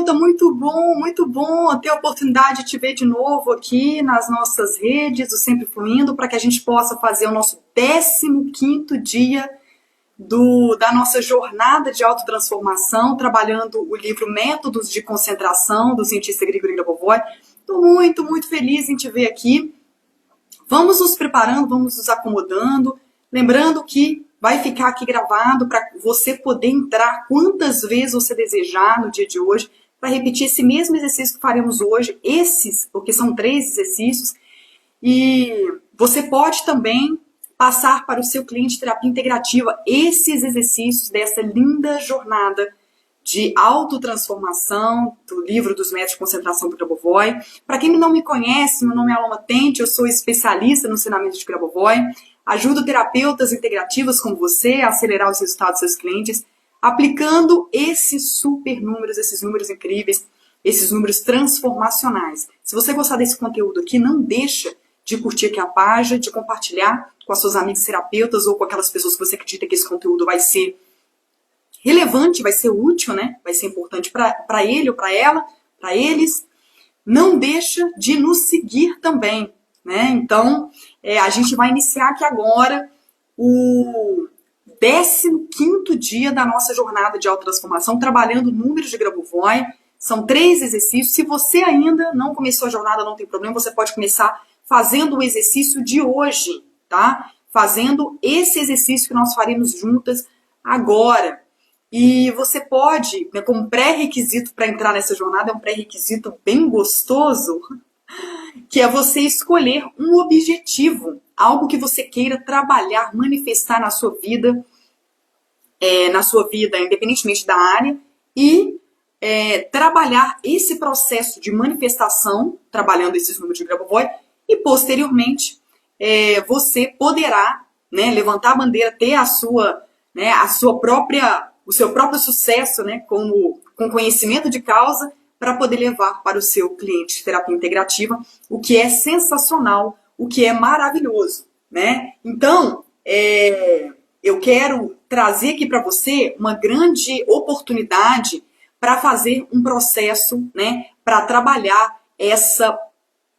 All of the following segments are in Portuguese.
terapeuta, muito bom ter a oportunidade de te ver de novo aqui nas nossas redes, do Sempre Fluindo, para que a gente possa fazer o nosso 15º dia da nossa jornada de autotransformação, trabalhando o livro Métodos de Concentração, do cientista Grigori Grabovoi. Estou muito feliz em te ver aqui. Vamos nos preparando, vamos nos acomodando, lembrando que vai ficar aqui gravado para você poder entrar quantas vezes você desejar no dia de hoje, para repetir esse mesmo exercício que faremos hoje, porque são 3 exercícios, e você pode também passar para o seu cliente de terapia integrativa esses exercícios dessa linda jornada de autotransformação, do livro dos métodos de concentração do Grabovoi. Para quem não me conhece, meu nome é Aloma Tente, eu sou especialista no ensinamento de Grabovoi, ajudo terapeutas integrativas como você a acelerar os resultados dos seus clientes, aplicando esses super números, esses números incríveis, esses números transformacionais. Se você gostar desse conteúdo aqui, não deixa de curtir aqui a página, de compartilhar com as suas amigas terapeutas ou com aquelas pessoas que você acredita que esse conteúdo vai ser relevante, vai ser útil, né? Vai ser importante para ele ou para ela, para eles. Não deixa de nos seguir também, né? Então, a gente vai iniciar aqui agora o 15º dia da nossa jornada de autotransformação, trabalhando números de Grabovoi. São 3 exercícios. Se você ainda não começou a jornada, não tem problema, você pode começar fazendo o exercício de hoje, tá? Fazendo esse exercício que nós faremos juntas agora. E você pode, né, como pré-requisito para entrar nessa jornada, é um pré-requisito bem gostoso, que é você escolher um objetivo, algo que você queira trabalhar, manifestar na sua vida, independentemente da área, e trabalhar esse processo de manifestação, trabalhando esses números de Grabovoi, e posteriormente você poderá, né, levantar a bandeira, ter o seu próprio sucesso, né, com conhecimento de causa, para poder levar para o seu cliente de terapia integrativa, o que é sensacional, o que é maravilhoso, né? Então, eu quero trazer aqui para você uma grande oportunidade para fazer um processo, né, para trabalhar essa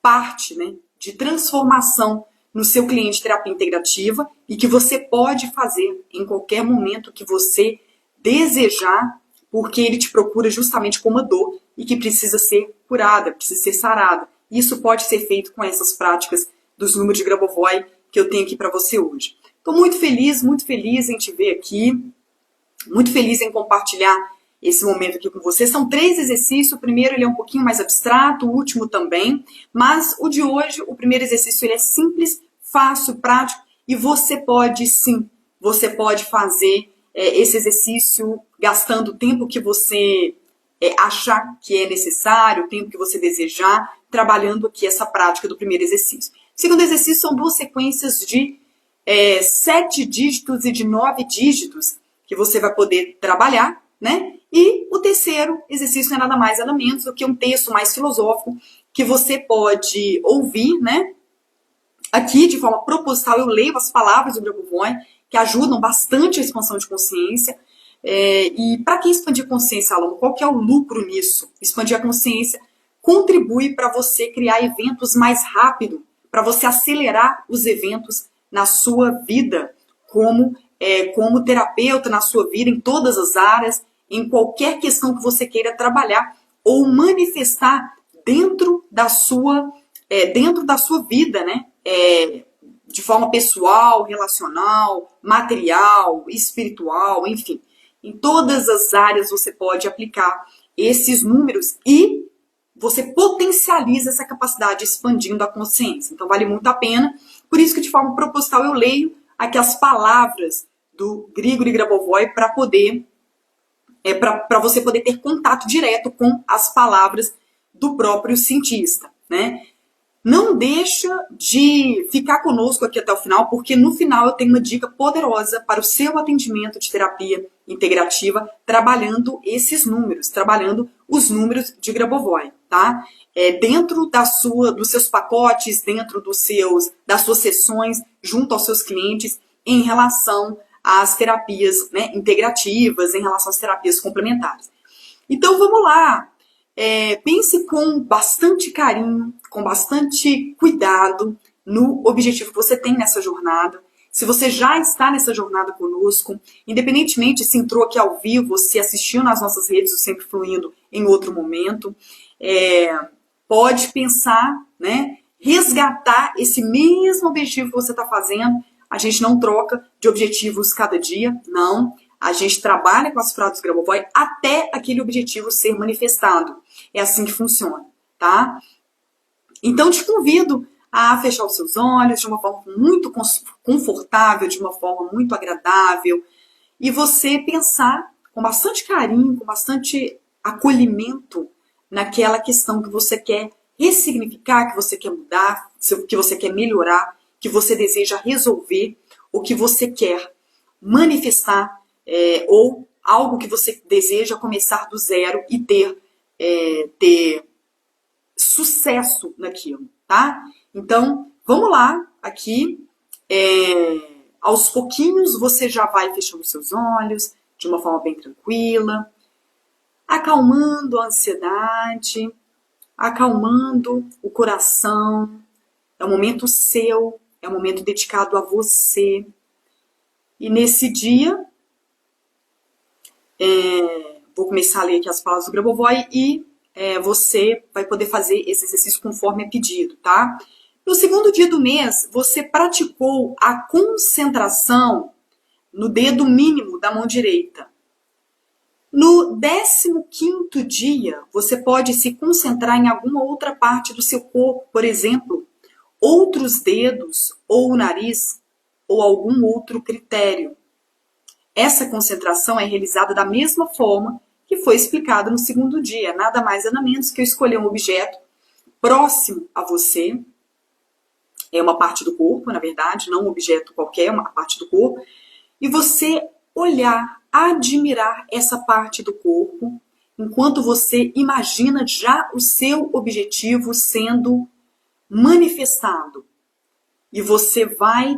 parte, né, de transformação no seu cliente de terapia integrativa e que você pode fazer em qualquer momento que você desejar, porque ele te procura justamente com uma dor e que precisa ser curada, precisa ser sarada. Isso pode ser feito com essas práticas dos números de Grabovoi que eu tenho aqui para você hoje. Estou muito feliz em te ver aqui, muito feliz em compartilhar esse momento aqui com você. São 3 exercícios, o primeiro ele é um pouquinho mais abstrato, o último também, mas o de hoje, o primeiro exercício, ele é simples, fácil, prático, e você pode sim, você pode fazer esse exercício gastando o tempo que você achar que é necessário, o tempo que você desejar, trabalhando aqui essa prática do primeiro exercício. O segundo exercício são 2 sequências de 7 dígitos e de 9 dígitos que você vai poder trabalhar, né? E o terceiro exercício não é nada mais, nada menos do que um texto mais filosófico que você pode ouvir, né? Aqui, de forma proposital, eu leio as palavras do Grabovoi, que ajudam bastante a expansão de consciência. E para que expandir consciência, Aloma? Qual que é o lucro nisso? Expandir a consciência contribui para você criar eventos mais rápido, para você acelerar os eventos na sua vida, como terapeuta, na sua vida, em todas as áreas, em qualquer questão que você queira trabalhar ou manifestar dentro da sua vida, né? De forma pessoal, relacional, material, espiritual, enfim. Em todas as áreas você pode aplicar esses números e você potencializa essa capacidade expandindo a consciência. Então vale muito a pena. Por isso que de forma proposital eu leio aqui as palavras do Grigori Grabovoi para você poder ter contato direto com as palavras do próprio cientista, né? Não deixa de ficar conosco aqui até o final, porque no final eu tenho uma dica poderosa para o seu atendimento de terapia integrativa, trabalhando esses números, trabalhando os números de Grabovoi, tá? Dentro dos seus pacotes, dentro das suas sessões, junto aos seus clientes, em relação às terapias, né, integrativas, em relação às terapias complementares. Então vamos lá. pense com bastante carinho, com bastante cuidado no objetivo que você tem nessa jornada. Se você já está nessa jornada conosco, independentemente se entrou aqui ao vivo, se assistiu nas nossas redes do Sempre Fluindo em outro momento, pode pensar, né, resgatar esse mesmo objetivo que você está fazendo. A gente não troca de objetivos cada dia, não. A gente trabalha com as frases do Grabovoi até aquele objetivo ser manifestado. É assim que funciona, tá? Então, te convido a fechar os seus olhos de uma forma muito confortável, de uma forma muito agradável, e você pensar com bastante carinho, com bastante acolhimento naquela questão que você quer ressignificar, que você quer mudar, que você quer melhorar, que você deseja resolver, ou que você quer manifestar, ou algo que você deseja começar do zero e ter sucesso naquilo, tá? Então, vamos lá, aqui, aos pouquinhos você já vai fechando seus olhos, de uma forma bem tranquila, acalmando a ansiedade, acalmando o coração. É um momento seu, é um momento dedicado a você. E nesse dia, vou começar a ler aqui as palavras do Grabovoi e você vai poder fazer esse exercício conforme é pedido, tá? No segundo dia do mês, você praticou a concentração no dedo mínimo da mão direita. No 15º dia, você pode se concentrar em alguma outra parte do seu corpo, por exemplo, outros dedos, ou o nariz, ou algum outro critério. Essa concentração é realizada da mesma forma que foi explicado no segundo dia, nada mais nada menos que eu escolher um objeto próximo a você, é uma parte do corpo, na verdade, não um objeto qualquer, uma parte do corpo, e você olhar, admirar essa parte do corpo, enquanto você imagina já o seu objetivo sendo manifestado. E você vai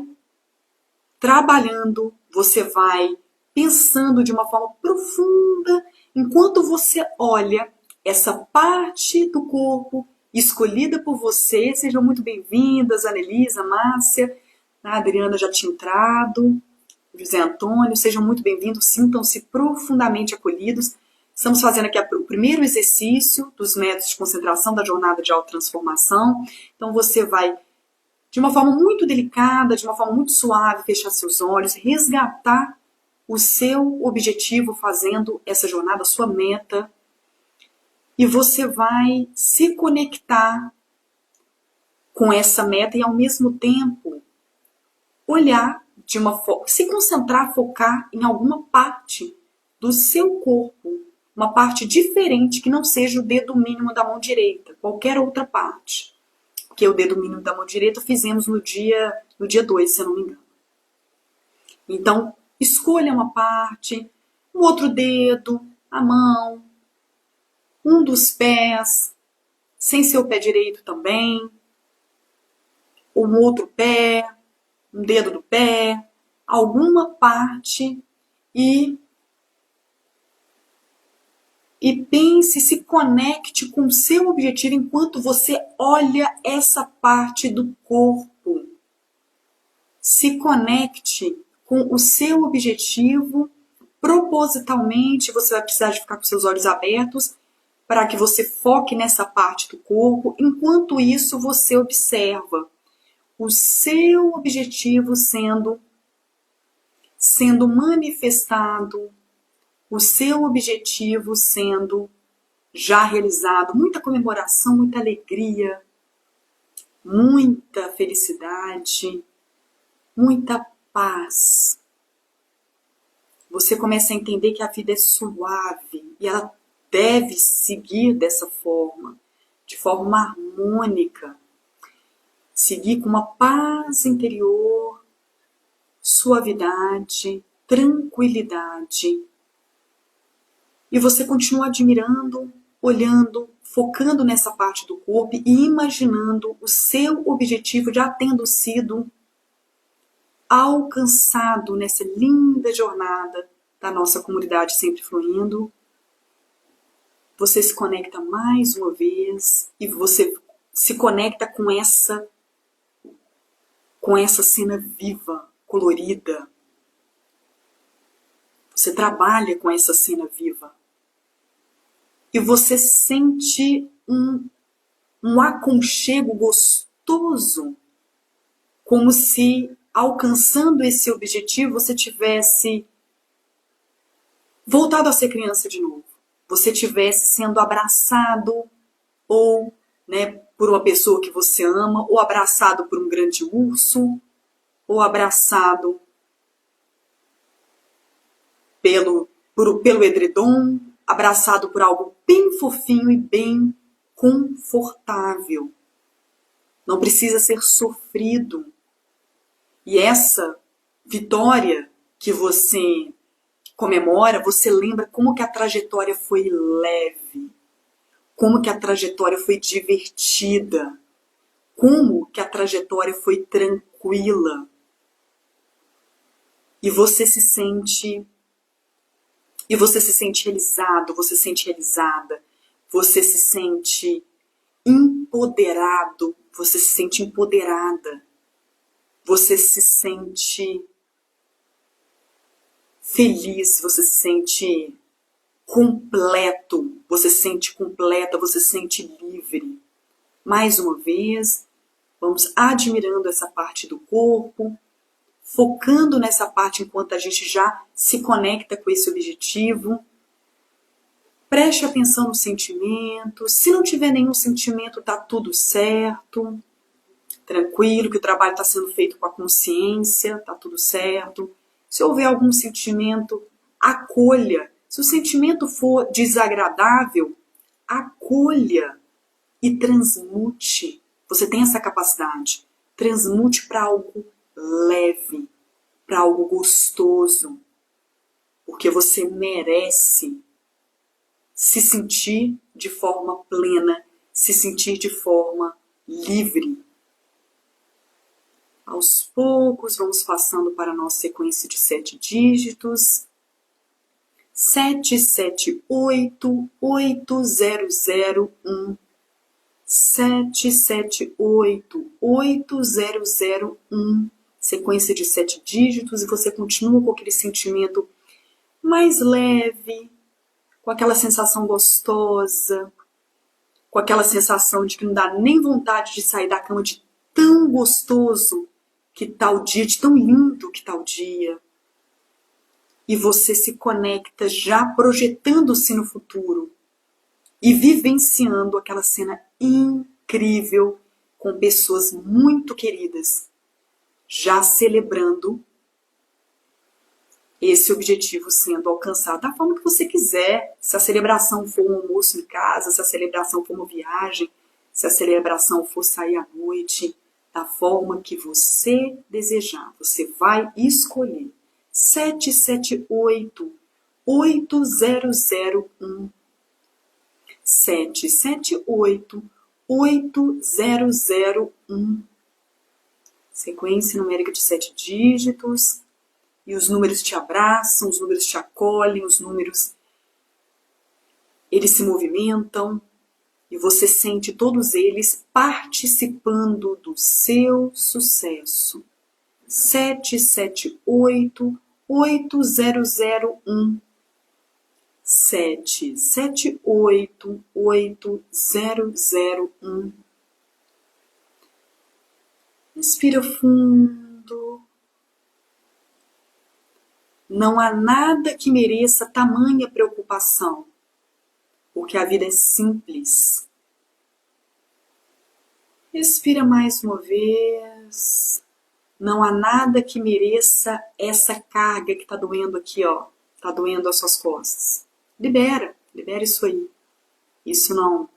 trabalhando, você vai pensando de uma forma profunda, enquanto você olha essa parte do corpo escolhida por você. Sejam muito bem-vindas, Anelisa, Márcia, a Adriana já tinha entrado, José Antônio, sejam muito bem-vindos, sintam-se profundamente acolhidos. Estamos fazendo aqui o primeiro exercício dos métodos de concentração da jornada de autotransformação. Então você vai, de uma forma muito delicada, de uma forma muito suave, fechar seus olhos, resgatar o seu objetivo fazendo essa jornada, a sua meta, e você vai se conectar com essa meta e ao mesmo tempo olhar de uma forma, se concentrar, focar em alguma parte do seu corpo, uma parte diferente que não seja o dedo mínimo da mão direita, qualquer outra parte. Porque o dedo mínimo da mão direita fizemos no dia 2, se eu não me engano. Então, escolha uma parte, um outro dedo, a mão, um dos pés, sem ser o pé direito também, um outro pé, um dedo do pé, alguma parte e pense, se conecte com o seu objetivo enquanto você olha essa parte do corpo. Se conecte com o seu objetivo propositalmente. Você vai precisar de ficar com seus olhos abertos para que você foque nessa parte do corpo. Enquanto isso, você observa o seu objetivo sendo manifestado, o seu objetivo sendo já realizado. Muita comemoração, muita alegria, muita felicidade, muita paz. Você começa a entender que a vida é suave e ela deve seguir dessa forma, de forma harmônica. Seguir com uma paz interior, suavidade, tranquilidade. E você continua admirando, olhando, focando nessa parte do corpo e imaginando o seu objetivo já tendo sido alcançado nessa linda jornada da nossa comunidade Sempre Fluindo. você se conecta mais uma vez e você se conecta com essa cena viva, colorida. Você trabalha com essa cena viva. E você sente um aconchego gostoso, como se, alcançando esse objetivo, você tivesse voltado a ser criança de novo. Você tivesse sendo abraçado, ou por uma pessoa que você ama, ou abraçado por um grande urso, ou abraçado pelo edredom, abraçado por algo bem fofinho e bem confortável. Não precisa ser sofrido. E essa vitória que você comemora, você lembra como que a trajetória foi leve, como que a trajetória foi divertida, como que a trajetória foi tranquila. E você se sente realizado, você se sente realizada, você se sente empoderado, você se sente empoderada, você se sente feliz, você se sente completo, você se sente completa, você se sente livre. Mais uma vez, vamos admirando essa parte do corpo, focando nessa parte enquanto a gente já se conecta com esse objetivo. Preste atenção no sentimento. Se não tiver nenhum sentimento, tá tudo certo. Tranquilo, que o trabalho está sendo feito com a consciência, tá tudo certo. Se houver algum sentimento, acolha. Se o sentimento for desagradável, acolha e transmute. Você tem essa capacidade. Transmute para algo leve, para algo gostoso. Porque você merece se sentir de forma plena, se sentir de forma livre. Aos poucos, vamos passando para a nossa sequência de 7 dígitos. 7788001. 7788001. Sequência de 7 dígitos, e você continua com aquele sentimento mais leve, com aquela sensação gostosa, com aquela sensação de que não dá nem vontade de sair da cama, de tão gostoso que tá o dia, de tão lindo que tá o dia. E você se conecta já projetando-se no futuro e vivenciando aquela cena incrível com pessoas muito queridas, já celebrando esse objetivo sendo alcançado da forma que você quiser. Se a celebração for um almoço em casa, se a celebração for uma viagem, se a celebração for sair à noite, da forma que você desejar, você vai escolher. 7788001. 7788001. Sequência numérica de 7 dígitos. E os números te abraçam, os números te acolhem, os números, eles se movimentam e você sente todos eles participando do seu sucesso. 7788001. 7788001. Inspira fundo. Não há nada que mereça tamanha preocupação, porque a vida é simples. Respira mais uma vez. Não há nada que mereça essa carga que está doendo aqui, ó. Está doendo as suas costas. Libera isso aí. Isso não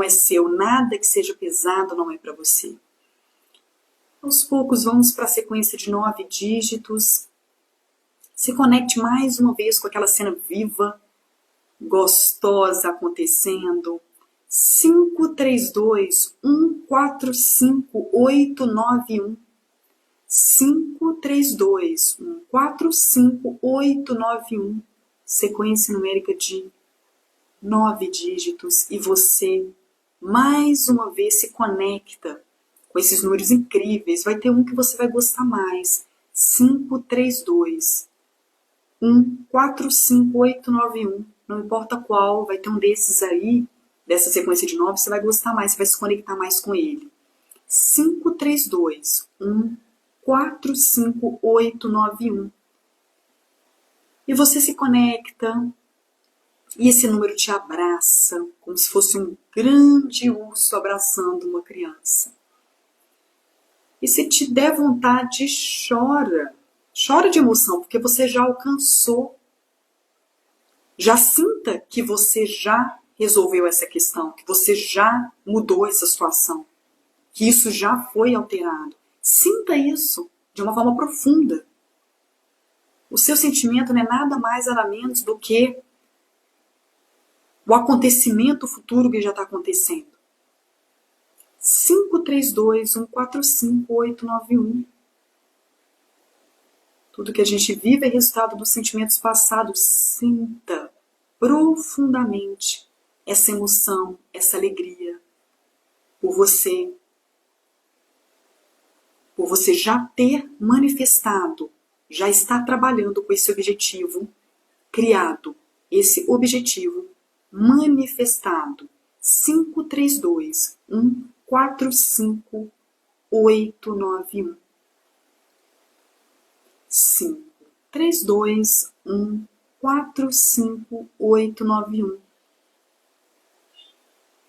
é seu. Nada que seja pesado não é para você. Aos poucos vamos para a sequência de 9 dígitos. Se conecte mais uma vez com aquela cena viva, gostosa acontecendo. 532145891. 532145891. Sequência numérica de 9 dígitos e você mais uma vez se conecta com esses números incríveis. Vai ter um que você vai gostar mais. 532 145891. Não importa qual, vai ter um desses aí, dessa sequência de 9, você vai gostar mais, você vai se conectar mais com ele. 532 145891. E você se conecta e esse número te abraça, como se fosse um grande urso abraçando uma criança. E se te der vontade, chora. Chora de emoção, porque você já alcançou. Já sinta que você já resolveu essa questão, que você já mudou essa situação, que isso já foi alterado. Sinta isso de uma forma profunda. O seu sentimento não é nada mais, nada menos do que o acontecimento futuro que já está acontecendo. 532 145891. Tudo que a gente vive é resultado dos sentimentos passados. Sinta profundamente essa emoção, essa alegria por você já ter manifestado, já estar trabalhando com esse objetivo criado, esse objetivo manifestado. 532 145891. 532 145891.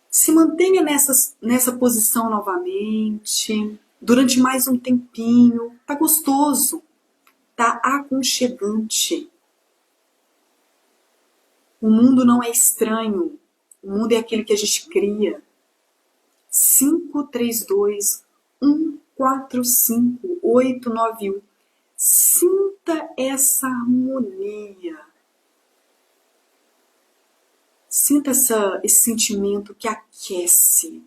Se mantenha nessa posição novamente, durante mais um tempinho. Tá gostoso, tá aconchegante. O mundo não é estranho, o mundo é aquele que a gente cria. 532 145891. Sinta essa harmonia. Sinta esse sentimento que aquece.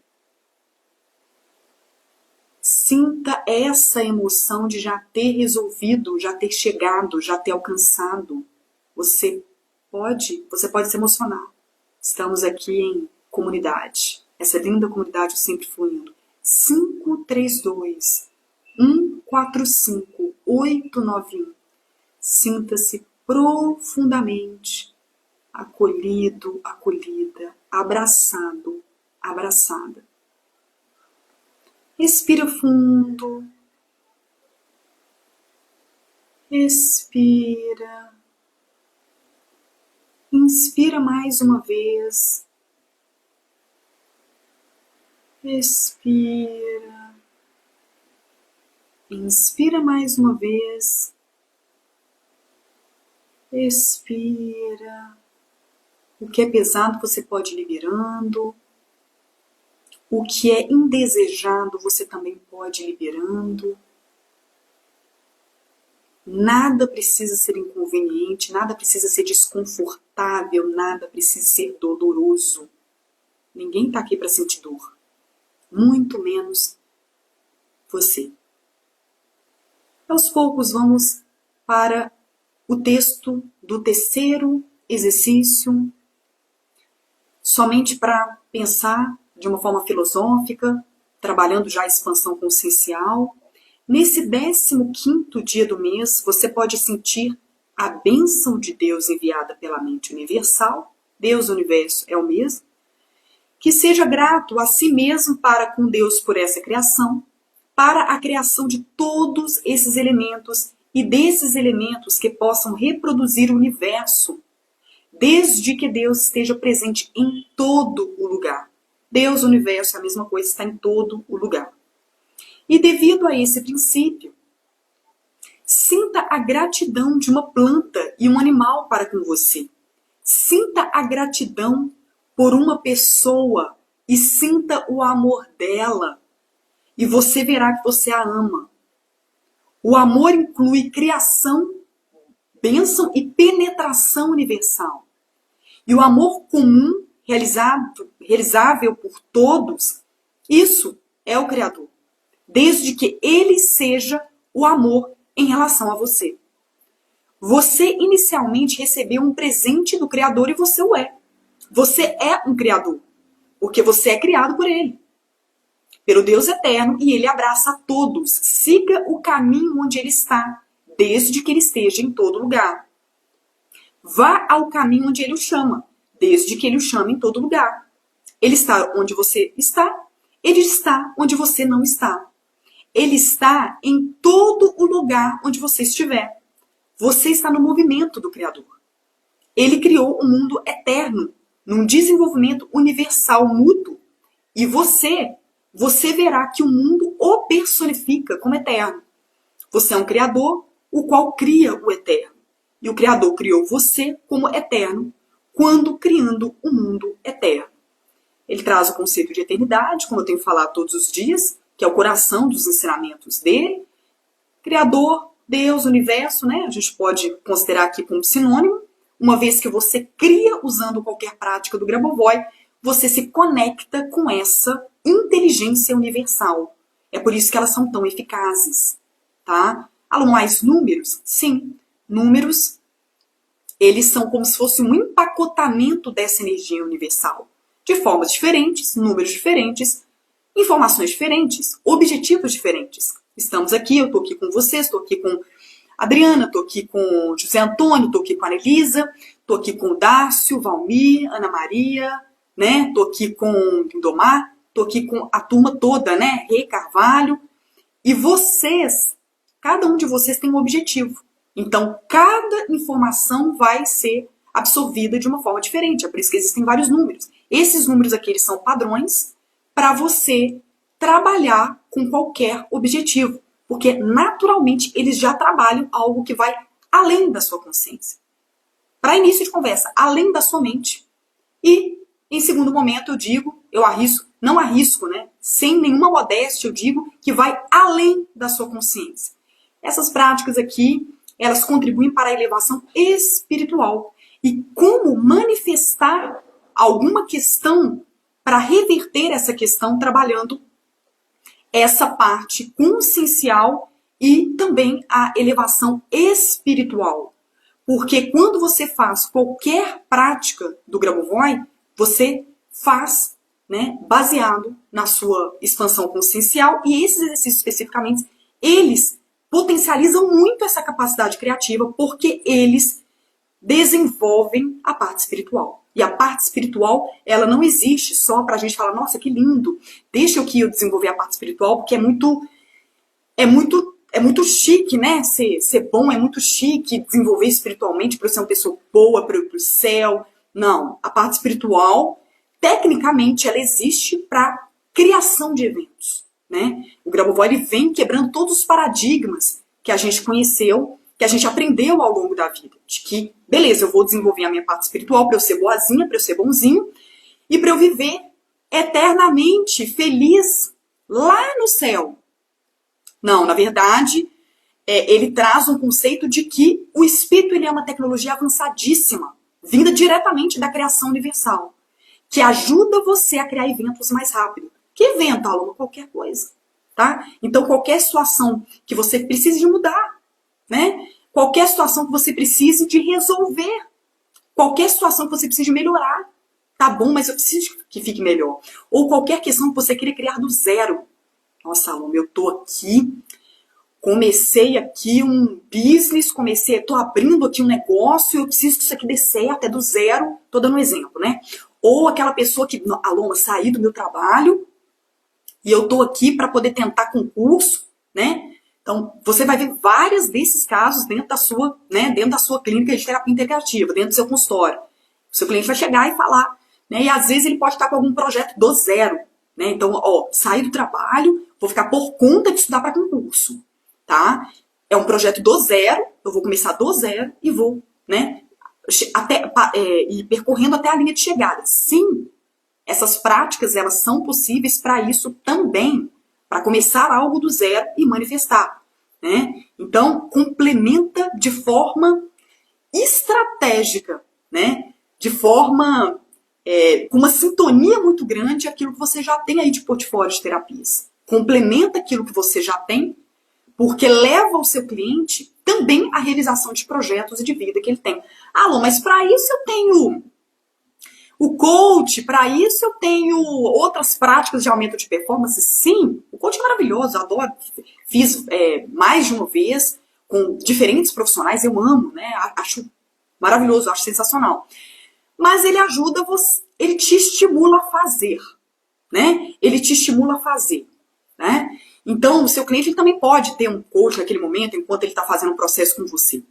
Sinta essa emoção de já ter resolvido, já ter chegado, já ter alcançado. Você pode se emocionar. Estamos aqui em comunidade. Essa linda comunidade sempre fluindo. 532 145891. Sinta-se profundamente acolhido, acolhida, abraçado, abraçada. Respira fundo. Respira. Inspira mais uma vez. Respira. Inspira mais uma vez. Expira. O que é pesado você pode ir liberando. O que é indesejado você também pode ir liberando. Nada precisa ser inconveniente, nada precisa ser desconfortável, nada precisa ser doloroso. Ninguém está aqui para sentir dor. Muito menos você. Aos poucos vamos para o texto do terceiro exercício, somente para pensar de uma forma filosófica, trabalhando já a expansão consciencial. Nesse 15º dia do mês, você pode sentir a bênção de Deus enviada pela mente universal. Deus, o universo, é o mesmo. Que seja grato a si mesmo para com Deus por essa criação, para a criação de todos esses elementos e desses elementos que possam reproduzir o universo, desde que Deus esteja presente em todo o lugar. Deus, o universo, é a mesma coisa, está em todo o lugar. E devido a esse princípio, sinta a gratidão de uma planta e um animal para com você. Sinta a gratidão por uma pessoa e sinta o amor dela. E você verá que você a ama. O amor inclui criação, bênção e penetração universal. E o amor comum, realizável por todos, isso é o Criador. Desde que ele seja o amor em relação a você. Você inicialmente recebeu um presente do Criador e você o é. Você é um criador, porque você é criado por ele, pelo Deus eterno, e ele abraça a todos. Siga o caminho onde ele está, desde que ele esteja em todo lugar. Vá ao caminho onde ele o chama, desde que ele o chame em todo lugar. Ele está onde você está, ele está onde você não está. Ele está em todo o lugar onde você estiver. Você está no movimento do Criador. Ele criou um mundo eterno, num desenvolvimento universal mútuo. E você verá que o mundo o personifica como eterno. Você é um Criador, o qual cria o eterno. E o Criador criou você como eterno, quando criando o mundo eterno. Ele traz o conceito de eternidade, como eu tenho falado todos os dias, que é o coração dos ensinamentos dele. Criador, Deus, universo, né? A gente pode considerar aqui como sinônimo. Uma vez que você cria usando qualquer prática do Grabovoi, você se conecta com essa inteligência universal. É por isso que elas são tão eficazes, tá? Alô, mais números? Sim, números, eles são como se fosse um empacotamento dessa energia universal. De formas diferentes, números diferentes, informações diferentes, objetivos diferentes. Estamos aqui, eu estou aqui com vocês, estou aqui com a Adriana, estou aqui com o José Antônio, estou aqui com a Anelisa, estou aqui com o Dácio, Valmir, Ana Maria, né? Estou aqui com o Lindomar, estou aqui com a turma toda, né? Rei Carvalho. E vocês, cada um de vocês tem um objetivo. Então, cada informação vai ser absorvida de uma forma diferente. É por isso que existem vários números. Esses números aqui, eles são padrões para você trabalhar com qualquer objetivo. Porque, naturalmente, eles já trabalham algo que vai além da sua consciência. Para início de conversa, além da sua mente. E, em segundo momento, eu digo, eu arrisco, não arrisco, né? Sem nenhuma modéstia, eu digo que vai além da sua consciência. Essas práticas aqui, elas contribuem para a elevação espiritual. E como manifestar alguma questão para reverter essa questão trabalhando essa parte consciencial e também a elevação espiritual. Porque quando você faz qualquer prática do Grabovoi, você faz, né, baseado na sua expansão consciencial, e esses exercícios especificamente, eles potencializam muito essa capacidade criativa, porque eles desenvolvem a parte espiritual. E a parte espiritual, ela não existe só pra gente falar, nossa, que lindo, deixa eu que eu desenvolver a parte espiritual, porque é muito chique, né? Ser bom é muito chique, desenvolver espiritualmente para ser uma pessoa boa, para ir pro céu. Não, a parte espiritual, tecnicamente, ela existe para criação de eventos, né? O Grabovoi, ele vem quebrando todos os paradigmas que a gente conheceu, que a gente aprendeu ao longo da vida. De que, beleza, eu vou desenvolver a minha parte espiritual para eu ser boazinha, para eu ser bonzinho, e para eu viver eternamente feliz lá no céu. Não, na verdade, ele traz um conceito de que o espírito, ele é uma tecnologia avançadíssima, vinda diretamente da criação universal, que ajuda você a criar eventos mais rápido. Que evento, Alô? Qualquer coisa, tá? Então, qualquer situação que você precise de mudar, né? Qualquer situação que você precise de resolver, qualquer situação que você precise de melhorar, tá bom, mas eu preciso que fique melhor. Ou qualquer questão que você queira criar do zero. Nossa, Alô, eu tô aqui, comecei aqui um business, tô abrindo aqui um negócio, eu preciso que isso aqui dê certo, é do zero, tô dando um exemplo, né? Ou aquela pessoa que, Alô, eu saí do meu trabalho e eu tô aqui para poder tentar concurso, né? Então, você vai ver vários desses casos dentro da sua, né, dentro da sua clínica de terapia integrativa, dentro do seu consultório. O seu cliente vai chegar e falar, né? E às vezes ele pode estar com algum projeto do zero, né? Então, saí do trabalho, vou ficar por conta de estudar para concurso, tá? É um projeto do zero, eu vou começar do zero e vou, né, ir percorrendo até a linha de chegada. Sim, essas práticas, elas são possíveis para isso também, para começar algo do zero e manifestar, né? Então, complementa de forma estratégica, né? De forma com uma sintonia muito grande aquilo que você já tem aí de portfólio de terapias. Complementa aquilo que você já tem, porque leva o seu cliente também à realização de projetos e de vida que ele tem. Alô, mas para isso eu tenho O coach, para isso eu tenho outras práticas de aumento de performance? Sim, o coach é maravilhoso, eu adoro. Fiz mais de uma vez com diferentes profissionais, eu amo, né? Acho maravilhoso, acho sensacional. Mas ele ajuda você, ele te estimula a fazer, né? Ele te estimula a fazer, né? Então, o seu cliente ele também pode ter um coach naquele momento, enquanto ele está fazendo um processo com você.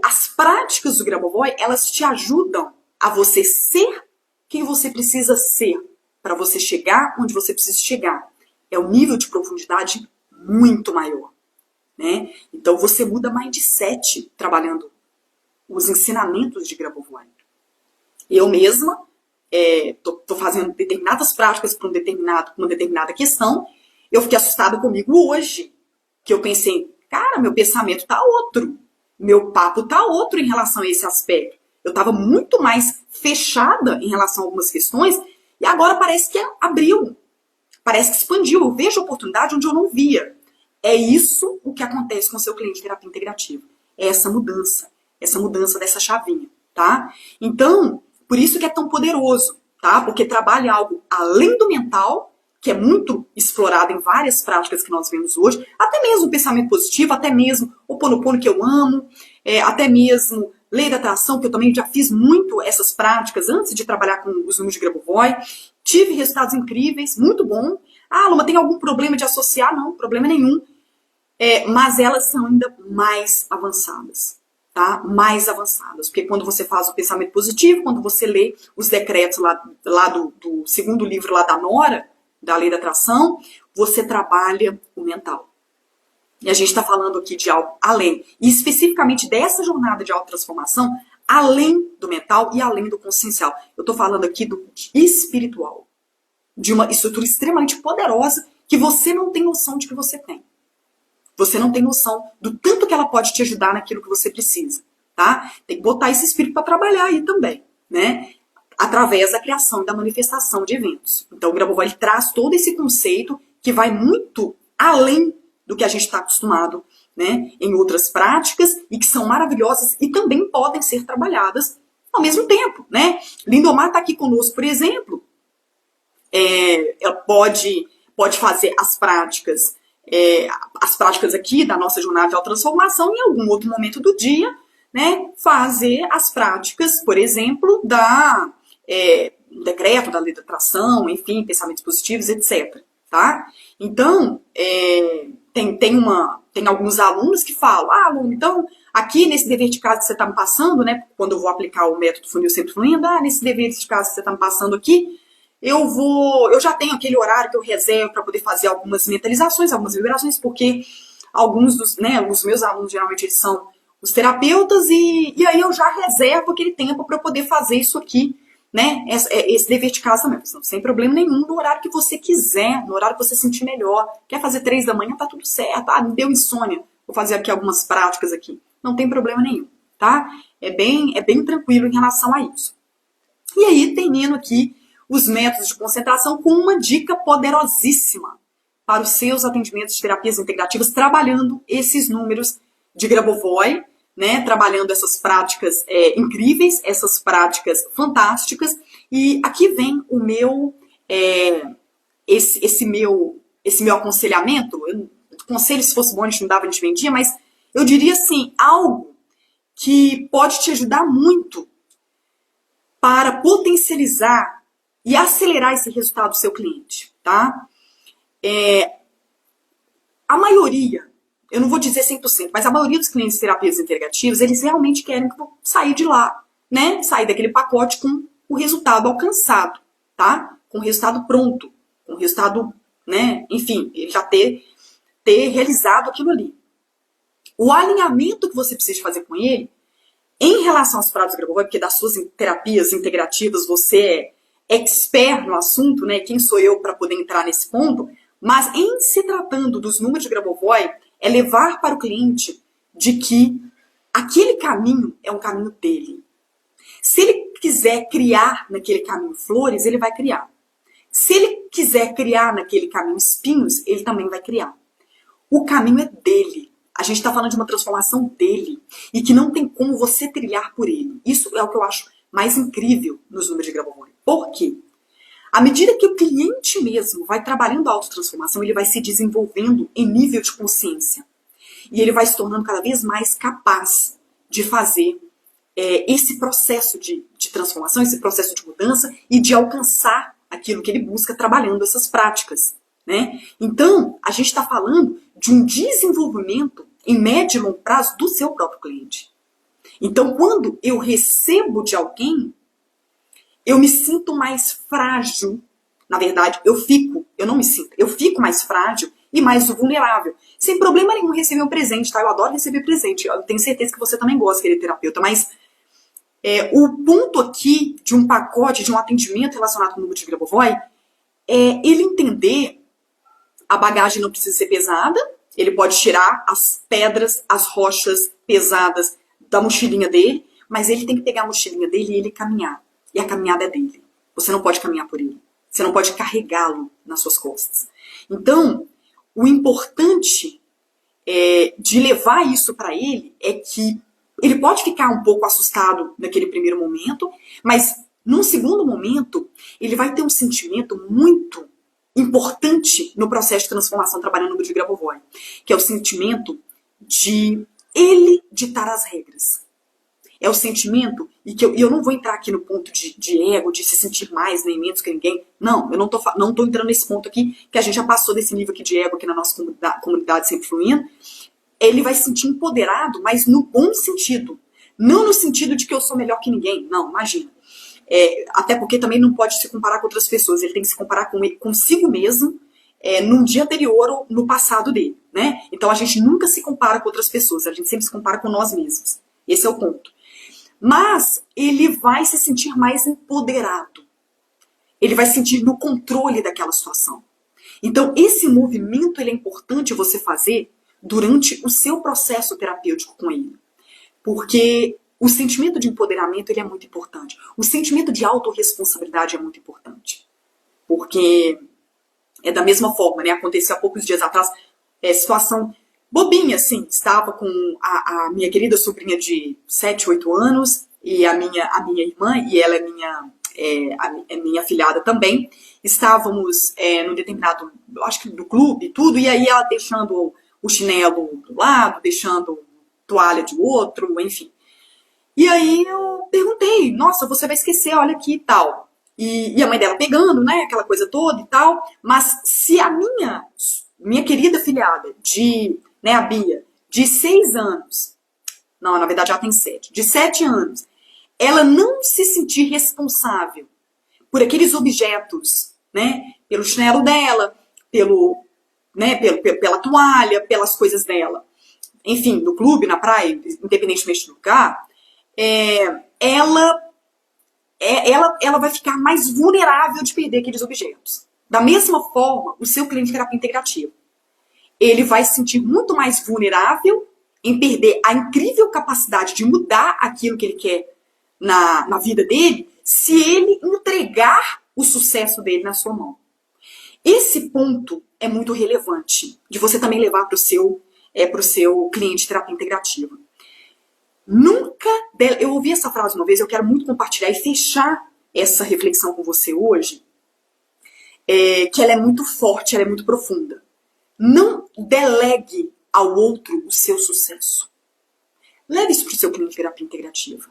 As práticas do Grabovoi, elas te ajudam a você ser quem você precisa ser para você chegar onde você precisa chegar. É um nível de profundidade muito maior, né? Então, você muda mindset trabalhando os ensinamentos de Grabovoi. Eu mesma tô fazendo determinadas práticas para uma determinada questão. Eu fiquei assustada comigo hoje, que eu pensei, cara, meu pensamento tá outro. Meu papo tá outro em relação a esse aspecto. Eu estava muito mais fechada em relação a algumas questões e agora parece que abriu, parece que expandiu. Eu vejo oportunidade onde eu não via. É isso o que acontece com o seu cliente de terapia integrativa. É essa mudança dessa chavinha, tá? Então, por isso que é tão poderoso, tá? Porque trabalha algo além do mental, que é muito explorado em várias práticas que nós vemos hoje, até mesmo o pensamento positivo, até mesmo o Ho'oponopono que eu amo, até mesmo lei da atração, que eu também já fiz muito essas práticas antes de trabalhar com os números de Grabovoi, tive resultados incríveis, muito bom. Ah, Luma, tem algum problema de associar? Não, problema nenhum. Mas elas são ainda mais avançadas, tá? Mais avançadas, porque quando você faz o pensamento positivo, quando você lê os decretos lá do segundo livro lá da Nora, da lei da atração, você trabalha o mental. E a gente está falando aqui de algo além, e especificamente dessa jornada de autotransformação, além do mental e além do consciencial. Eu estou falando aqui do espiritual, de uma estrutura extremamente poderosa que você não tem noção de que você tem. Você não tem noção do tanto que ela pode te ajudar naquilo que você precisa, tá? Tem que botar esse espírito para trabalhar aí também, né? Através da criação e da manifestação de eventos. Então o Grabovoi traz todo esse conceito que vai muito além do que a gente está acostumado, né, em outras práticas e que são maravilhosas e também podem ser trabalhadas ao mesmo tempo, né? Lindomar está aqui conosco, por exemplo, ela pode fazer as práticas aqui da nossa jornada de autotransformação em algum outro momento do dia, né? Fazer as práticas, por exemplo, do decreto, da lei da atração, enfim, pensamentos positivos, etc. Tá? Então, tem alguns alunos que falam, aluno, então, aqui nesse dever de casa que você está me passando, né? Quando eu vou aplicar o método funil sempre fluindo, nesse dever de casa que você está me passando aqui, eu já tenho aquele horário que eu reservo para poder fazer algumas mentalizações, algumas vibrações, porque alguns dos meus alunos, geralmente, eles são os terapeutas, e aí eu já reservo aquele tempo para poder fazer isso aqui, né? Esse dever de casa também, sem problema nenhum, no horário que você quiser, no horário que você sentir melhor. Quer fazer 3 da manhã, tá tudo certo. Me deu insônia, vou fazer aqui algumas práticas aqui. Não tem problema nenhum, tá? É bem tranquilo em relação a isso. E aí, termino aqui os métodos de concentração com uma dica poderosíssima para os seus atendimentos de terapias integrativas, trabalhando esses números de Grabovoi, né, trabalhando essas práticas incríveis, essas práticas fantásticas. E aqui vem o meu, esse meu aconselhamento. Conselho, se fosse bom, a gente não dava, a gente vendia, mas eu diria assim, algo que pode te ajudar muito para potencializar e acelerar esse resultado do seu cliente, tá? A maioria, eu não vou dizer 100%, mas a maioria dos clientes de terapias integrativas, eles realmente querem sair de lá, né? Sair daquele pacote com o resultado alcançado, tá? Com o resultado pronto, com o resultado, né? Enfim, ele já ter realizado aquilo ali. O alinhamento que você precisa fazer com ele, em relação às práticas do Grabovoi, porque das suas terapias integrativas você é expert no assunto, né? Quem sou eu para poder entrar nesse ponto? Mas em se tratando dos números de Grabovoi, é levar para o cliente de que aquele caminho é um caminho dele. Se ele quiser criar naquele caminho flores, ele vai criar. Se ele quiser criar naquele caminho espinhos, ele também vai criar. O caminho é dele. A gente está falando de uma transformação dele e que não tem como você trilhar por ele. Isso é o que eu acho mais incrível nos números de Grabovoi. Por quê? À medida que o cliente mesmo vai trabalhando a autotransformação, ele vai se desenvolvendo em nível de consciência. E ele vai se tornando cada vez mais capaz de fazer esse processo de transformação, esse processo de mudança e de alcançar aquilo que ele busca trabalhando essas práticas, né? Então, a gente está falando de um desenvolvimento em médio e longo prazo do seu próprio cliente. Então, quando eu recebo de alguém, eu me sinto mais frágil. Na verdade, eu fico mais frágil e mais vulnerável. Sem problema nenhum receber um presente, tá? Eu adoro receber presente. Eu tenho certeza que você também gosta, querido terapeuta, mas o ponto aqui de um pacote, de um atendimento relacionado com o número de Grabovoi, é ele entender a bagagem não precisa ser pesada, ele pode tirar as pedras, as rochas pesadas da mochilinha dele, mas ele tem que pegar a mochilinha dele e ele caminhar. E a caminhada é dele. Você não pode caminhar por ele. Você não pode carregá-lo nas suas costas. Então, o importante de levar isso para ele é que ele pode ficar um pouco assustado naquele primeiro momento, mas num segundo momento, ele vai ter um sentimento muito importante no processo de transformação trabalhando no número de Grabovoi, que é o sentimento de ele ditar as regras. É o sentimento, e que eu não vou entrar aqui no ponto de ego, de se sentir mais nem menos que ninguém. Não, eu não tô entrando nesse ponto aqui, que a gente já passou desse nível aqui de ego aqui na nossa comunidade Sempre Fluindo. Ele vai se sentir empoderado, mas no bom sentido. Não no sentido de que eu sou melhor que ninguém. Não, imagina. Até porque também não pode se comparar com outras pessoas. Ele tem que se comparar consigo mesmo num dia anterior ou no passado dele, né? Então a gente nunca se compara com outras pessoas. A gente sempre se compara com nós mesmos. Esse é o ponto. Mas ele vai se sentir mais empoderado. Ele vai se sentir no controle daquela situação. Então esse movimento ele é importante você fazer durante o seu processo terapêutico com ele. Porque o sentimento de empoderamento ele é muito importante. O sentimento de autorresponsabilidade é muito importante. Porque é da mesma forma, né? Aconteceu há poucos dias atrás, situação bobinha, assim. Estava com a minha querida sobrinha de 7, 8 anos e a minha irmã, e ela é minha afilhada também. Estávamos num determinado, acho que do clube e tudo, e aí ela deixando o chinelo do lado, deixando toalha de outro, enfim. E aí eu perguntei, nossa, você vai esquecer, olha aqui e tal. E a mãe dela pegando, né, aquela coisa toda e tal. Mas se a minha querida filhada, a Bia, de 6 anos, não, na verdade ela tem 7, de 7 anos, ela não se sentir responsável por aqueles objetos, né, pelo chinelo dela, pela toalha, pelas coisas dela, enfim, no clube, na praia, independentemente do lugar, ela vai ficar mais vulnerável de perder aqueles objetos. Da mesma forma, o seu cliente de terapia integrativa, ele vai se sentir muito mais vulnerável em perder a incrível capacidade de mudar aquilo que ele quer na vida dele, se ele entregar o sucesso dele na sua mão. Esse ponto é muito relevante de você também levar para o seu cliente de terapia integrativa. Eu ouvi essa frase uma vez, eu quero muito compartilhar e fechar essa reflexão com você hoje, que ela é muito forte, ela é muito profunda. Não delegue ao outro o seu sucesso. Leve isso para o seu cliente de terapia integrativa.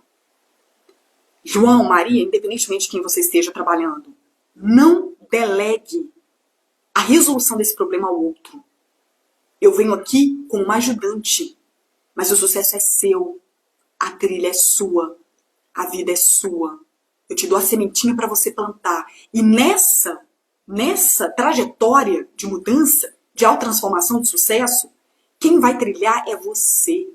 João, Maria, independentemente de quem você esteja trabalhando, não delegue a resolução desse problema ao outro. Eu venho aqui como uma ajudante, mas o sucesso é seu, a trilha é sua, a vida é sua. Eu te dou a sementinha para você plantar. E nessa trajetória de mudança, de autotransformação, de sucesso, quem vai trilhar é você.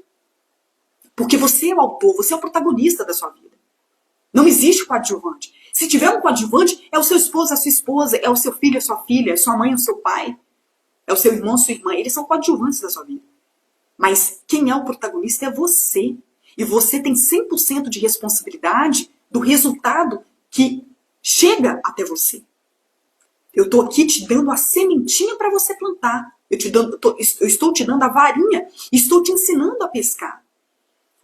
Porque você é o autor, você é o protagonista da sua vida. Não existe coadjuvante. Se tiver um coadjuvante, é o seu esposo, a sua esposa, é o seu filho, a sua filha, é sua mãe, o seu pai, é o seu irmão, a sua irmã. Eles são coadjuvantes da sua vida. Mas quem é o protagonista é você. E você tem 100% de responsabilidade do resultado que chega até você. Eu estou aqui te dando a sementinha para você plantar. Eu estou te dando a varinha. Estou te ensinando a pescar.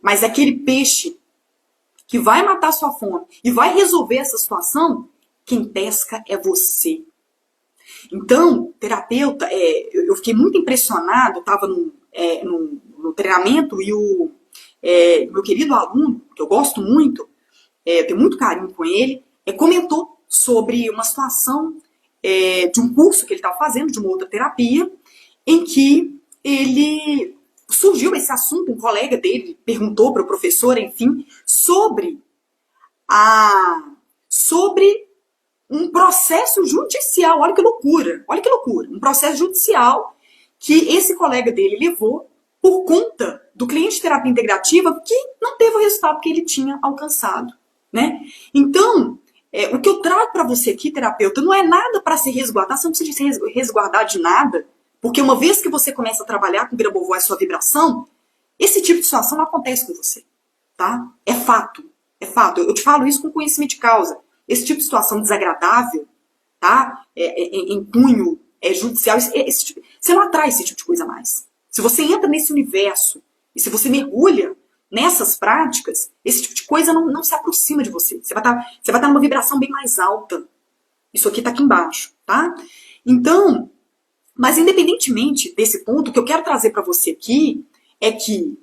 Mas aquele peixe que vai matar sua fome e vai resolver essa situação, quem pesca é você. Então, terapeuta, eu fiquei muito impressionado, eu estava no treinamento e o meu querido aluno, que eu gosto muito, eu tenho muito carinho com ele, comentou sobre uma situação de um curso que ele estava fazendo, de uma outra terapia, em que ele surgiu esse assunto, um colega dele perguntou para o professor, enfim, sobre um processo judicial. Olha que loucura, um processo judicial que esse colega dele levou por conta do cliente de terapia integrativa que não teve o resultado que ele tinha alcançado, né? Então, o que eu trago para você aqui, terapeuta, não é nada para se resguardar, você não precisa se resguardar de nada, porque uma vez que você começa a trabalhar com Vira-Bovó e sua vibração, esse tipo de situação não acontece com você, tá? É fato, eu te falo isso com conhecimento de causa. Esse tipo de situação desagradável, tá? Em cunho judicial, você não atrai esse tipo de coisa mais. Se você entra nesse universo e se você mergulha nessas práticas, esse tipo de coisa não se aproxima de você. Você vai estar numa vibração bem mais alta. Isso aqui está aqui embaixo, tá? Então, mas independentemente desse ponto, o que eu quero trazer para você aqui é que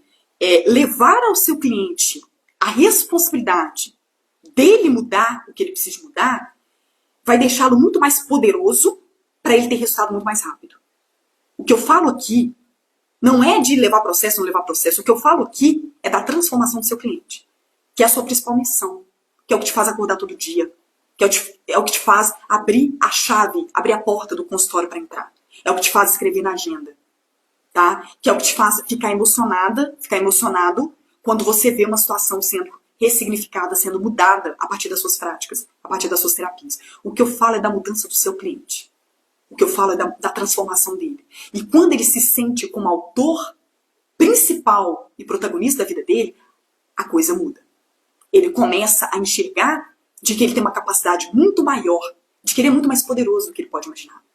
levar ao seu cliente a responsabilidade dele mudar o que ele precisa mudar, vai deixá-lo muito mais poderoso para ele ter resultado muito mais rápido. O que eu falo aqui não é de levar processo ou não levar processo. O que eu falo aqui é da transformação do seu cliente, que é a sua principal missão, que é o que te faz acordar todo dia, que é o que te faz abrir a chave, abrir a porta do consultório para entrar. É o que te faz escrever na agenda, tá? Que é o que te faz ficar emocionado quando você vê uma situação sendo ressignificada, sendo mudada a partir das suas práticas, a partir das suas terapias. O que eu falo é da mudança do seu cliente. O que eu falo é da transformação dele. E quando ele se sente como autor principal e protagonista da vida dele, a coisa muda. Ele começa a enxergar de que ele tem uma capacidade muito maior, de que ele é muito mais poderoso do que ele pode imaginar.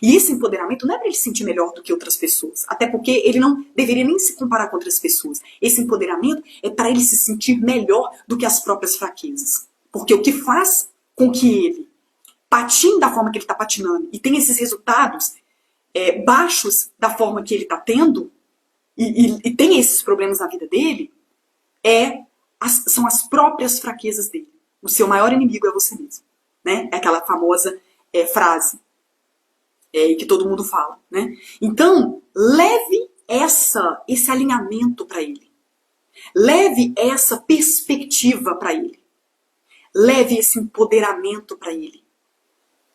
E esse empoderamento não é para ele se sentir melhor do que outras pessoas, até porque ele não deveria nem se comparar com outras pessoas. Esse empoderamento é para ele se sentir melhor do que as próprias fraquezas. Porque o que faz com que ele patine da forma que ele está patinando e tenha esses resultados baixos da forma que ele está tendo e tem esses problemas na vida dele, são as próprias fraquezas dele. O seu maior inimigo é você mesmo. Né? É aquela famosa frase que todo mundo fala. Né? Então, leve esse alinhamento para ele. Leve essa perspectiva para ele. Leve esse empoderamento para ele.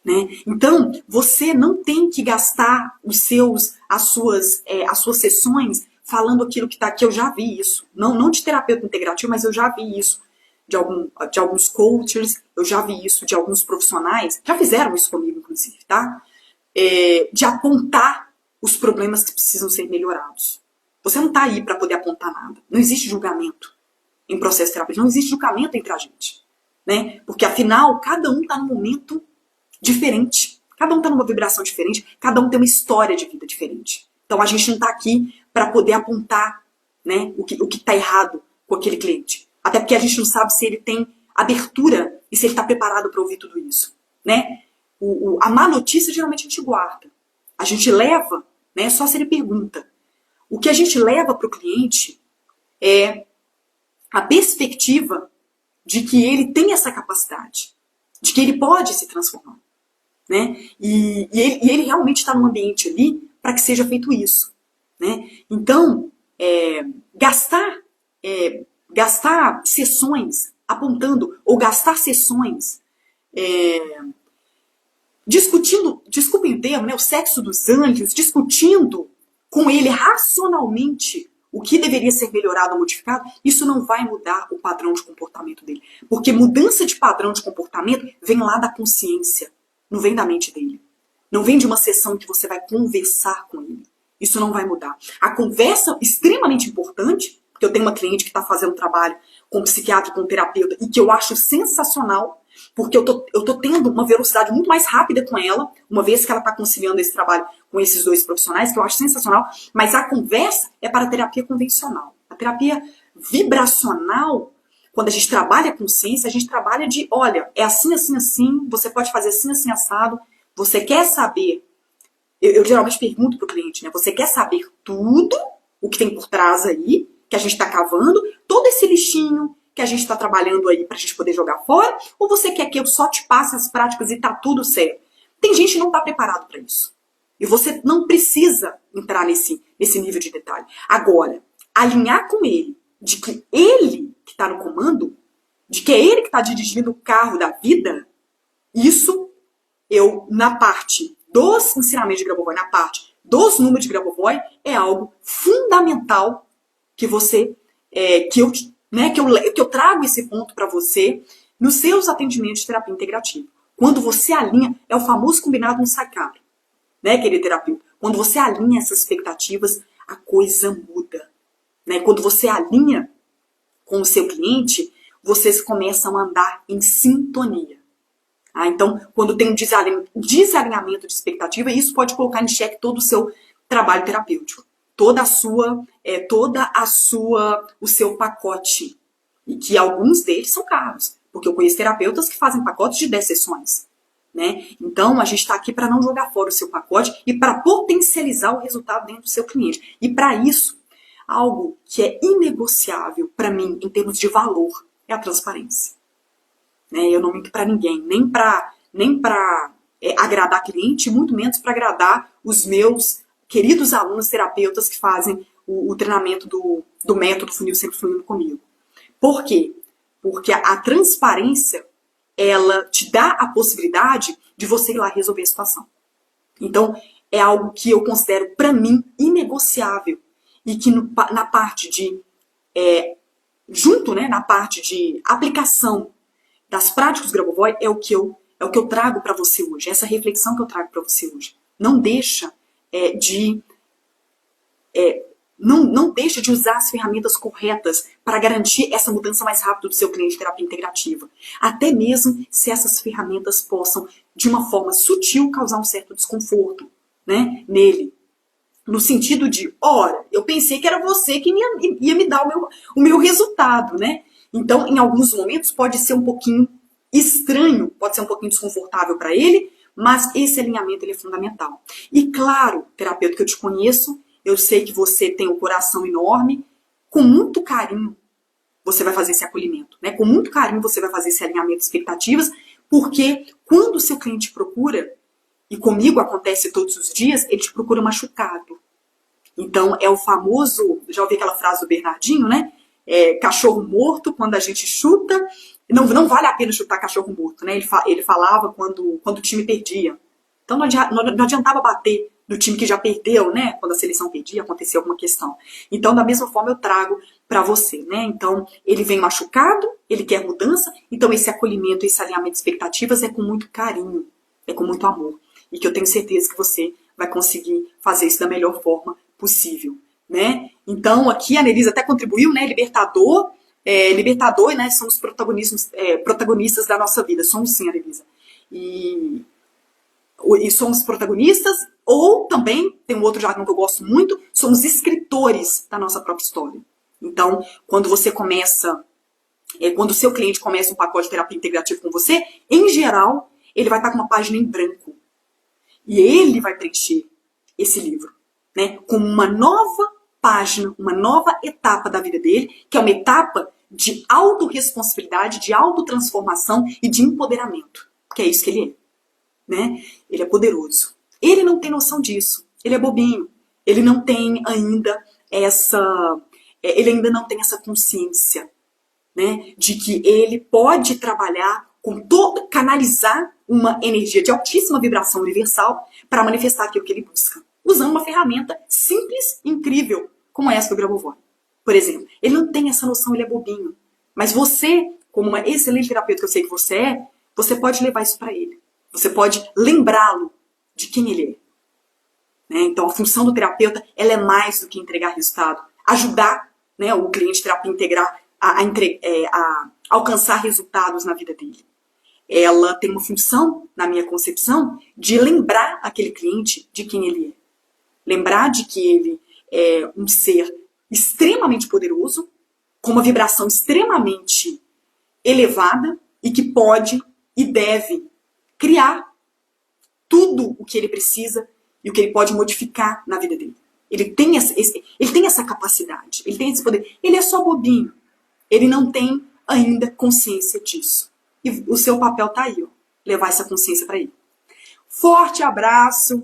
Né? Então, você não tem que gastar as suas sessões falando aquilo que está aqui. Eu já vi isso. Não de terapeuta integrativo, mas eu já vi isso de alguns coaches, eu já vi isso de alguns profissionais. Já fizeram isso comigo, inclusive, tá? De apontar os problemas que precisam ser melhorados. Você não está aí para poder apontar nada. Não existe julgamento em processo terapêutico. Não existe julgamento entre a gente. Né? Porque, afinal, cada um está num momento diferente. Cada um está numa vibração diferente. Cada um tem uma história de vida diferente. Então, a gente não está aqui para poder apontar, né, o que está errado com aquele cliente. Até porque a gente não sabe se ele tem abertura e se ele está preparado para ouvir tudo isso. Né? A má notícia, geralmente, a gente guarda. A gente leva, né, só se ele pergunta. O que a gente leva para o cliente é a perspectiva de que ele tem essa capacidade, de que ele pode se transformar. Né? E ele realmente está num ambiente ali para que seja feito isso. Né? Então, gastar sessões apontando, ou gastar sessões discutindo, desculpem o termo, né, o sexo dos anjos, discutindo com ele racionalmente o que deveria ser melhorado ou modificado, isso não vai mudar o padrão de comportamento dele. Porque mudança de padrão de comportamento vem lá da consciência, não vem da mente dele. Não vem de uma sessão que você vai conversar com ele. Isso não vai mudar. A conversa é extremamente importante, porque eu tenho uma cliente que está fazendo trabalho com um psiquiatra, com um terapeuta, e que eu acho sensacional, porque eu tô tendo uma velocidade muito mais rápida com ela, uma vez que ela está conciliando esse trabalho com esses dois profissionais, que eu acho sensacional, mas a conversa é para a terapia convencional. A terapia vibracional, quando a gente trabalha com ciência, a gente trabalha de, olha, é assim, assim, assim, você pode fazer assim, assim, assado, você quer saber, eu geralmente pergunto para o cliente, né, você quer saber tudo o que tem por trás aí, que a gente está cavando, todo esse lixinho que a gente está trabalhando aí para a gente poder jogar fora, ou você quer que eu só te passe as práticas e tá tudo certo? Tem gente que não está preparado para isso. E você não precisa entrar nesse nível de detalhe. Agora, alinhar com ele, de que ele que está no comando, de que é ele que está dirigindo o carro da vida, isso eu, na parte dos ensinamentos de Grabovoi, na parte dos números de Grabovoi, é algo fundamental que você, que eu trago esse ponto para você nos seus atendimentos de terapia integrativa. Quando você alinha, é o famoso combinado no sai caro, né, querido terapeuta? Quando você alinha essas expectativas, a coisa muda. Né? Quando você alinha com o seu cliente, vocês começam a andar em sintonia. Ah, então, quando tem um desalinhamento de expectativa, isso pode colocar em xeque todo o seu trabalho terapêutico, o seu pacote, e que alguns deles são caros, porque eu conheço terapeutas que fazem pacotes de 10 sessões. Né? Então, a gente está aqui para não jogar fora o seu pacote e para potencializar o resultado dentro do seu cliente. E para isso, algo que é inegociável para mim em termos de valor é a transparência. Né? Eu não minto para ninguém, nem para agradar cliente, muito menos para agradar os meus queridos alunos terapeutas que fazem o treinamento do método Funil Sempre Fluindo comigo. Por quê? Porque a transparência, ela te dá a possibilidade de você ir lá resolver a situação. Então, é algo que eu considero, para mim, inegociável. E que na parte de, na parte de aplicação das práticas do Grabovoi, é o que eu trago para você hoje, essa reflexão que eu trago para você hoje. Não deixa não deixa de usar as ferramentas corretas para garantir essa mudança mais rápida do seu cliente de terapia integrativa. Até mesmo se essas ferramentas possam, de uma forma sutil, causar um certo desconforto, né, nele. No sentido de, ora, eu pensei que era você que ia me dar o meu resultado, né? Então, em alguns momentos, pode ser um pouquinho estranho, pode ser um pouquinho desconfortável para ele, mas esse alinhamento ele é fundamental. E claro, terapeuta que eu te conheço, eu sei que você tem um coração enorme, com muito carinho você vai fazer esse acolhimento, né? Com muito carinho você vai fazer esse alinhamento de expectativas, porque quando o seu cliente procura, e comigo acontece todos os dias, ele te procura machucado. Então é o famoso, já ouvi aquela frase do Bernardinho, né? Cachorro morto, quando a gente chuta, não vale a pena chutar cachorro morto, né? Ele falava quando o time perdia. Então não adiantava bater do time que já perdeu, né? Quando a seleção perdia, acontecia alguma questão. Então, da mesma forma, eu trago para você, né? Então, ele vem machucado, ele quer mudança, então esse acolhimento, esse alinhamento de expectativas é com muito carinho, é com muito amor. E que eu tenho certeza que você vai conseguir fazer isso da melhor forma possível, né? Então, aqui a Annelise até contribuiu, né? Libertador, né? Somos protagonistas da nossa vida. Somos sim, Annelise. E somos protagonistas, ou também, tem um outro jargão que eu gosto muito, somos escritores da nossa própria história. Então, quando você começa, quando o seu cliente começa um pacote de terapia integrativa com você, em geral, ele vai estar com uma página em branco. E ele vai preencher esse livro, né, com uma nova página, uma nova etapa da vida dele, que é uma etapa de autorresponsabilidade, de autotransformação e de empoderamento. Que é isso que ele é. Né? Ele é poderoso. Ele não tem noção disso. Ele é bobinho. Ele não tem ainda ele ainda não tem essa consciência, né, de que ele pode trabalhar canalizar uma energia de altíssima vibração universal para manifestar aquilo que ele busca, usando uma ferramenta simples e incrível, como essa do Grabovoi. Por exemplo, ele não tem essa noção, ele é bobinho. Mas você, como uma excelente terapeuta que eu sei que você pode levar isso para ele. Você pode lembrá-lo de quem ele é. Né? Então, a função do terapeuta ela é mais do que entregar resultado. Ajudar, né, o cliente de terapia integrar a alcançar resultados na vida dele. Ela tem uma função, na minha concepção, de lembrar aquele cliente de quem ele é. Lembrar de que ele é um ser extremamente poderoso, com uma vibração extremamente elevada e que pode e deve criar tudo o que ele precisa e o que ele pode modificar na vida dele. Ele tem essa capacidade, ele tem esse poder. Ele é só bobinho. Ele não tem ainda consciência disso. E o seu papel tá aí, ó, levar essa consciência para ele. Forte abraço.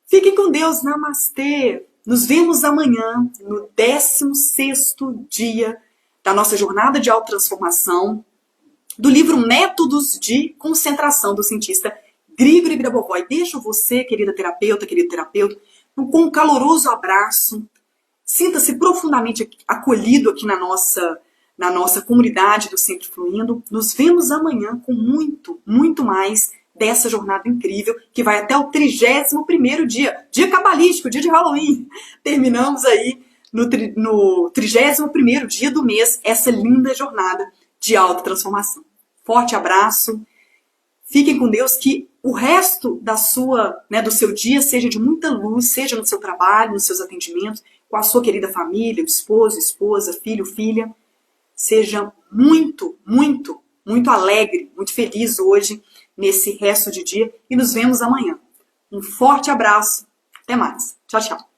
Fiquem com Deus. Namastê. Nos vemos amanhã, no 16º dia da nossa jornada de autotransformação, do livro Métodos de Concentração, do cientista Grigori Grabovoi. Deixo você, querida terapeuta, querido terapeuta, com um caloroso abraço. Sinta-se profundamente acolhido aqui na nossa comunidade do Sempre Fluindo. Nos vemos amanhã com muito, muito mais dessa jornada incrível, que vai até o 31º dia cabalístico, dia de Halloween. Terminamos aí no 31º dia do mês essa linda jornada de autotransformação. Forte abraço. Fiquem com Deus, que o resto do seu dia seja de muita luz, seja no seu trabalho, nos seus atendimentos, com a sua querida família, esposo, esposa, filho, filha. Seja muito, muito, muito alegre, muito feliz hoje, nesse resto de dia, e nos vemos amanhã. Um forte abraço. Até mais. Tchau, tchau.